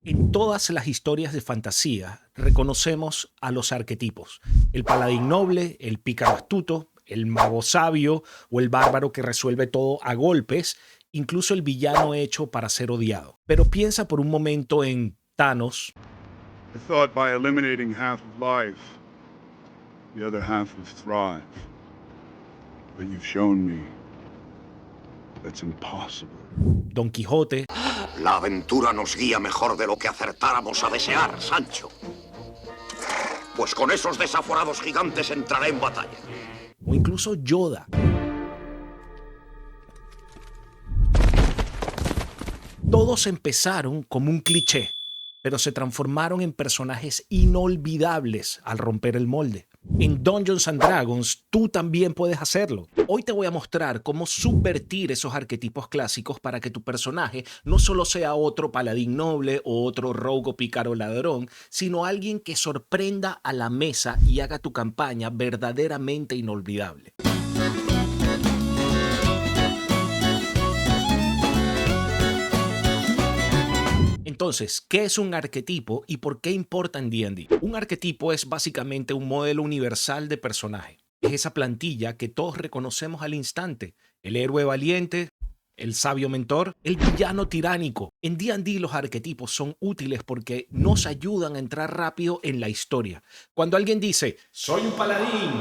En todas las historias de fantasía reconocemos a los arquetipos: el paladín noble, el pícaro astuto, el mago sabio o el bárbaro que resuelve todo a golpes, incluso el villano hecho para ser odiado. Pero piensa por un momento en Thanos, I thought by eliminating half of life, the other half would thrive. But you've shown me that's impossible. Don Quijote La aventura nos guía mejor de lo que acertáramos a desear, Sancho. Pues con esos desaforados gigantes entraré en batalla. o incluso Yoda. Todos empezaron como un cliché, pero se transformaron en personajes inolvidables al romper el molde. En Dungeons and Dragons, tú también puedes hacerlo. Hoy te voy a mostrar cómo subvertir esos arquetipos clásicos para que tu personaje no solo sea otro paladín noble o otro rogue o pícaro ladrón, sino alguien que sorprenda a la mesa y haga tu campaña verdaderamente inolvidable. Entonces, ¿qué es un arquetipo y por qué importa en D&D? Un arquetipo es básicamente un modelo universal de personaje. Es esa plantilla que todos reconocemos al instante: el héroe valiente, el sabio mentor, el villano tiránico. En D&D los arquetipos son útiles porque nos ayudan a entrar rápido en la historia. Cuando alguien dice "soy un paladín",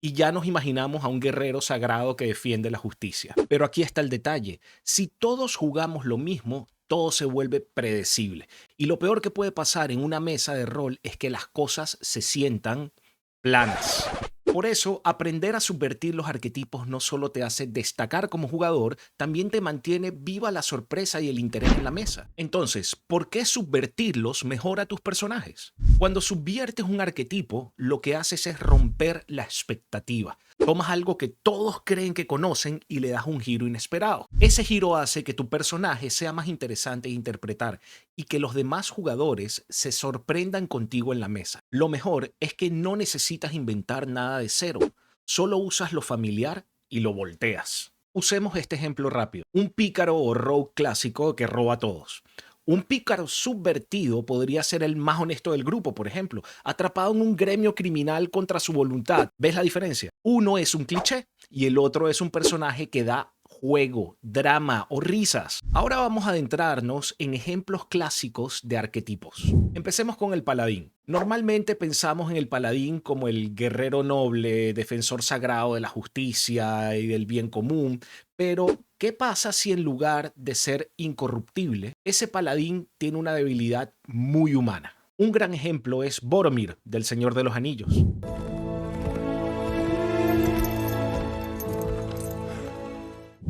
y ya nos imaginamos a un guerrero sagrado que defiende la justicia. Pero aquí está el detalle: si todos jugamos lo mismo, todo se vuelve predecible. Y lo peor que puede pasar en una mesa de rol es que las cosas se sientan planas. Por eso, aprender a subvertir los arquetipos no solo te hace destacar como jugador, también te mantiene viva la sorpresa y el interés en la mesa. Entonces, ¿por qué subvertirlos mejora tus personajes? Cuando subviertes un arquetipo, lo que haces es romper la expectativa. Tomas algo que todos creen que conocen y le das un giro inesperado. Ese giro hace que tu personaje sea más interesante de interpretar y que los demás jugadores se sorprendan contigo en la mesa. Lo mejor es que no necesitas inventar nada de cero, solo usas lo familiar y lo volteas. Usemos este ejemplo rápido: un pícaro o rogue clásico que roba a todos. Un pícaro subvertido podría ser el más honesto del grupo, por ejemplo, atrapado en un gremio criminal contra su voluntad. ¿Ves la diferencia? Uno es un cliché y el otro es un personaje que da juego, drama o risas. Ahora vamos a adentrarnos en ejemplos clásicos de arquetipos. Empecemos con el paladín. Normalmente pensamos en el paladín como el guerrero noble, defensor sagrado de la justicia y del bien común, pero ¿qué pasa si en lugar de ser incorruptible, ese paladín tiene una debilidad muy humana? Un gran ejemplo es Boromir, del Señor de los Anillos.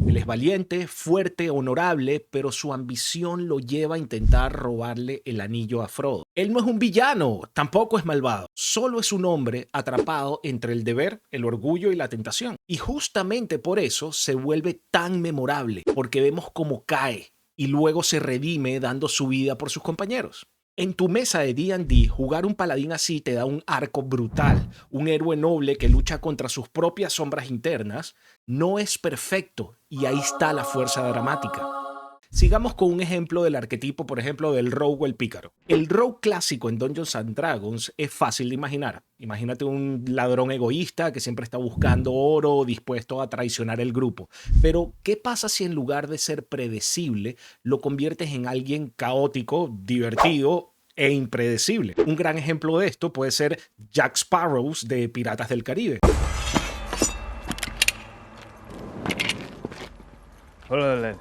Él es valiente, fuerte, honorable, pero su ambición lo lleva a intentar robarle el anillo a Frodo. Él no es un villano, tampoco es malvado, solo es un hombre atrapado entre el deber, el orgullo y la tentación. Y justamente por eso se vuelve tan memorable, porque vemos cómo cae y luego se redime dando su vida por sus compañeros. En tu mesa de D&D, jugar un paladín así te da un arco brutal. Un héroe noble que lucha contra sus propias sombras internas no es perfecto, y ahí está la fuerza dramática. Sigamos con un ejemplo del arquetipo, por ejemplo, del rogue o el pícaro. El rogue clásico en Dungeons and Dragons es fácil de imaginar. Imagínate un ladrón egoísta que siempre está buscando oro, dispuesto a traicionar el grupo. Pero, ¿qué pasa si en lugar de ser predecible, lo conviertes en alguien caótico, divertido e impredecible? Un gran ejemplo de esto puede ser Jack Sparrow de Piratas del Caribe. Órale.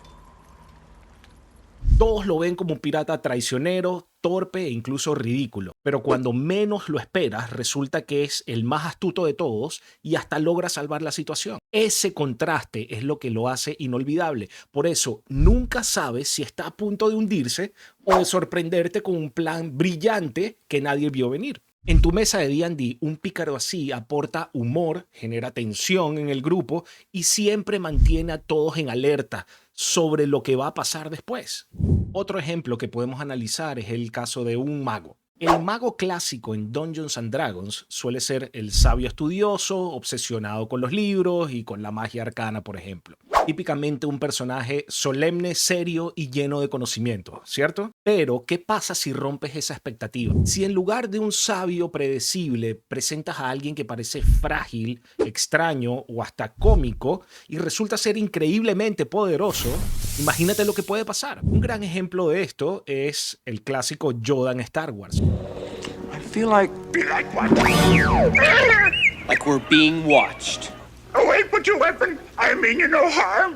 Todos lo ven como un pirata traicionero, torpe e incluso ridículo. Pero cuando menos lo esperas, resulta que es el más astuto de todos y hasta logra salvar la situación. Ese contraste es lo que lo hace inolvidable. Por eso, nunca sabes si está a punto de hundirse o de sorprenderte con un plan brillante que nadie vio venir. En tu mesa de D&D, un pícaro así aporta humor, genera tensión en el grupo y siempre mantiene a todos en alerta sobre lo que va a pasar después. Otro ejemplo que podemos analizar es el caso de un mago. El mago clásico en Dungeons and Dragons suele ser el sabio estudioso, obsesionado con los libros y con la magia arcana, por ejemplo. Típicamente un personaje solemne, serio y lleno de conocimiento, ¿cierto? Pero, ¿qué pasa si rompes esa expectativa? Si en lugar de un sabio predecible presentas a alguien que parece frágil, extraño o hasta cómico y resulta ser increíblemente poderoso, imagínate lo que puede pasar. Un gran ejemplo de esto es el clásico Yoda en Star Wars. I feel like what? Like we're being watched. Oh, wait, put your weapon. I mean you no harm.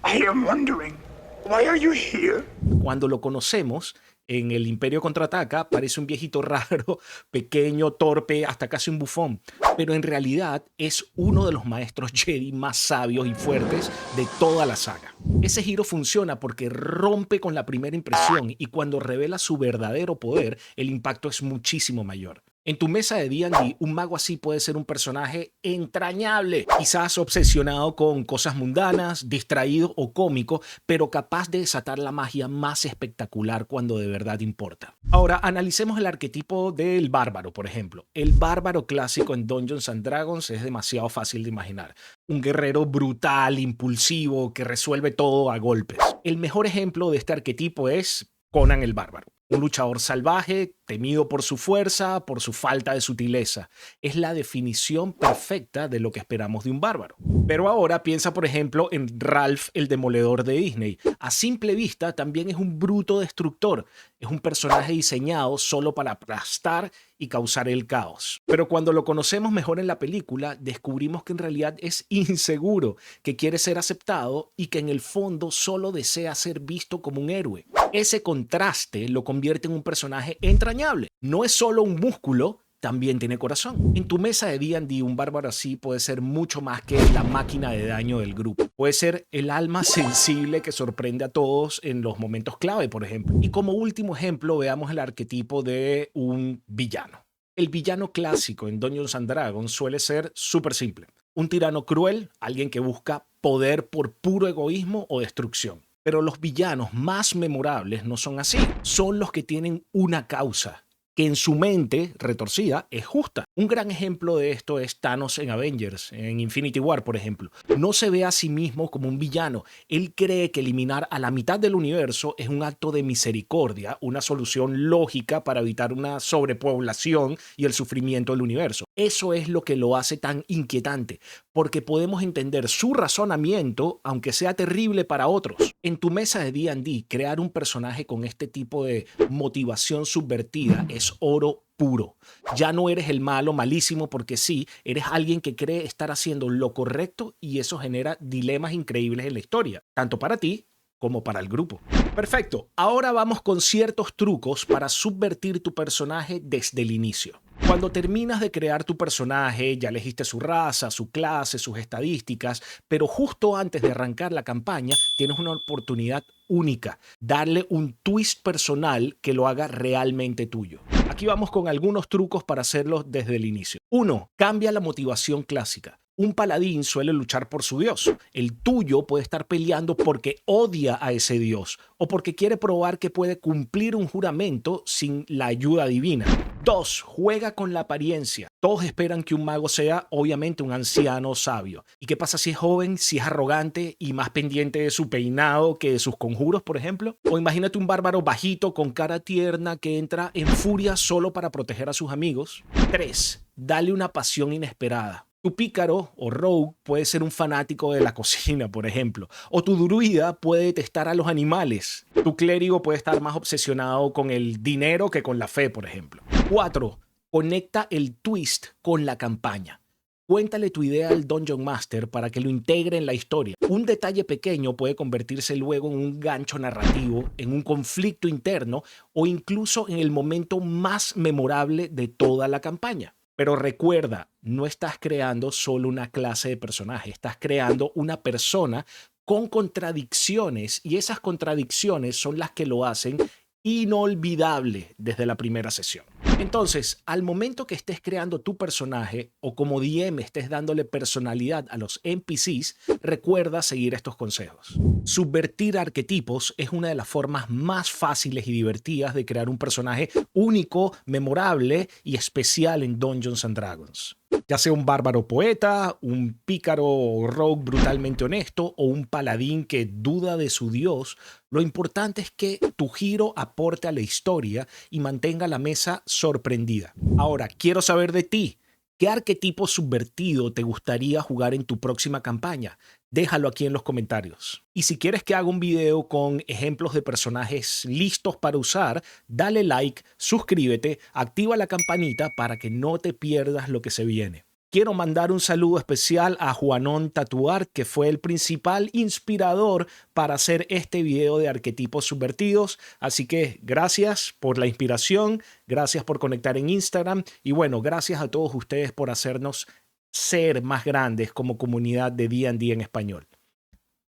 I am wondering, why are you here? Cuando lo conocemos, en el Imperio Contraataca parece un viejito raro, pequeño, torpe, hasta casi un bufón. Pero en realidad es uno de los maestros Jedi más sabios y fuertes de toda la saga. Ese giro funciona porque rompe con la primera impresión y cuando revela su verdadero poder, el impacto es muchísimo mayor. En tu mesa de D&D, un mago así puede ser un personaje entrañable, quizás obsesionado con cosas mundanas, distraído o cómico, pero capaz de desatar la magia más espectacular cuando de verdad importa. Ahora, analicemos el arquetipo del bárbaro, por ejemplo. El bárbaro clásico en Dungeons and Dragons es demasiado fácil de imaginar. Un guerrero brutal, impulsivo, que resuelve todo a golpes. El mejor ejemplo de este arquetipo es Conan el Bárbaro. Un luchador salvaje, temido por su fuerza, por su falta de sutileza. Es la definición perfecta de lo que esperamos de un bárbaro. Pero ahora piensa, por ejemplo, en Ralph el Demoledor de Disney. A simple vista también es un bruto destructor. Es un personaje diseñado solo para aplastar y causar el caos. Pero cuando lo conocemos mejor en la película, descubrimos que en realidad es inseguro, que quiere ser aceptado y que en el fondo solo desea ser visto como un héroe. Ese contraste lo convierte en un personaje entrañable. No es solo un músculo, también tiene corazón. En tu mesa de D&D, un bárbaro así puede ser mucho más que la máquina de daño del grupo. Puede ser el alma sensible que sorprende a todos en los momentos clave, por ejemplo. Y como último ejemplo, veamos el arquetipo de un villano. El villano clásico en Dungeons and Dragons suele ser súper simple. Un tirano cruel, alguien que busca poder por puro egoísmo o destrucción. Pero los villanos más memorables no son así. Son los que tienen una causa, que en su mente retorcida es justa. Un gran ejemplo de esto es Thanos en Avengers, en Infinity War, por ejemplo. No se ve a sí mismo como un villano. Él cree que eliminar a la mitad del universo es un acto de misericordia, una solución lógica para evitar una sobrepoblación y el sufrimiento del universo. Eso es lo que lo hace tan inquietante, porque podemos entender su razonamiento, aunque sea terrible para otros. En tu mesa de D&D, crear un personaje con este tipo de motivación subvertida es oro puro. Ya no eres el malo malísimo porque sí, eres alguien que cree estar haciendo lo correcto y eso genera dilemas increíbles en la historia, tanto para ti como para el grupo. Perfecto, ahora vamos con ciertos trucos para subvertir tu personaje desde el inicio. Cuando terminas de crear tu personaje, ya elegiste su raza, su clase, sus estadísticas, pero justo antes de arrancar la campaña tienes una oportunidad única, darle un twist personal que lo haga realmente tuyo. Aquí vamos con algunos trucos para hacerlo desde el inicio. 1. Cambia la motivación clásica. Un paladín suele luchar por su dios. El tuyo puede estar peleando porque odia a ese dios o porque quiere probar que puede cumplir un juramento sin la ayuda divina. 2. Juega con la apariencia. Todos esperan que un mago sea, obviamente, un anciano sabio. ¿Y qué pasa si es joven, si es arrogante y más pendiente de su peinado que de sus conjuros, por ejemplo? O imagínate un bárbaro bajito con cara tierna que entra en furia solo para proteger a sus amigos. 3. Dale una pasión inesperada. Tu pícaro o rogue puede ser un fanático de la cocina, por ejemplo. O tu druida puede detestar a los animales. Tu clérigo puede estar más obsesionado con el dinero que con la fe, por ejemplo. 4. Conecta el twist con la campaña. Cuéntale tu idea al Dungeon Master para que lo integre en la historia. Un detalle pequeño puede convertirse luego en un gancho narrativo, en un conflicto interno o incluso en el momento más memorable de toda la campaña. Pero recuerda, no estás creando solo una clase de personaje, estás creando una persona con contradicciones y esas contradicciones son las que lo hacen inolvidable desde la primera sesión. Entonces, al momento que estés creando tu personaje o como DM estés dándole personalidad a los NPCs, recuerda seguir estos consejos. Subvertir arquetipos es una de las formas más fáciles y divertidas de crear un personaje único, memorable y especial en Dungeons & Dragons. Ya sea un bárbaro poeta, un pícaro rogue brutalmente honesto o un paladín que duda de su dios, lo importante es que tu giro aporte a la historia y mantenga la mesa sorprendida. Ahora, quiero saber de ti. ¿Qué arquetipo subvertido te gustaría jugar en tu próxima campaña? Déjalo aquí en los comentarios. Y si quieres que haga un video con ejemplos de personajes listos para usar, dale like, suscríbete, activa la campanita para que no te pierdas lo que se viene. Quiero mandar un saludo especial a Juanón Tatuar, que fue el principal inspirador para hacer este video de arquetipos subvertidos. Así que gracias por la inspiración, gracias por conectar en Instagram y bueno, gracias a todos ustedes por hacernos ser más grandes como comunidad de D&D en español.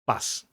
Paz.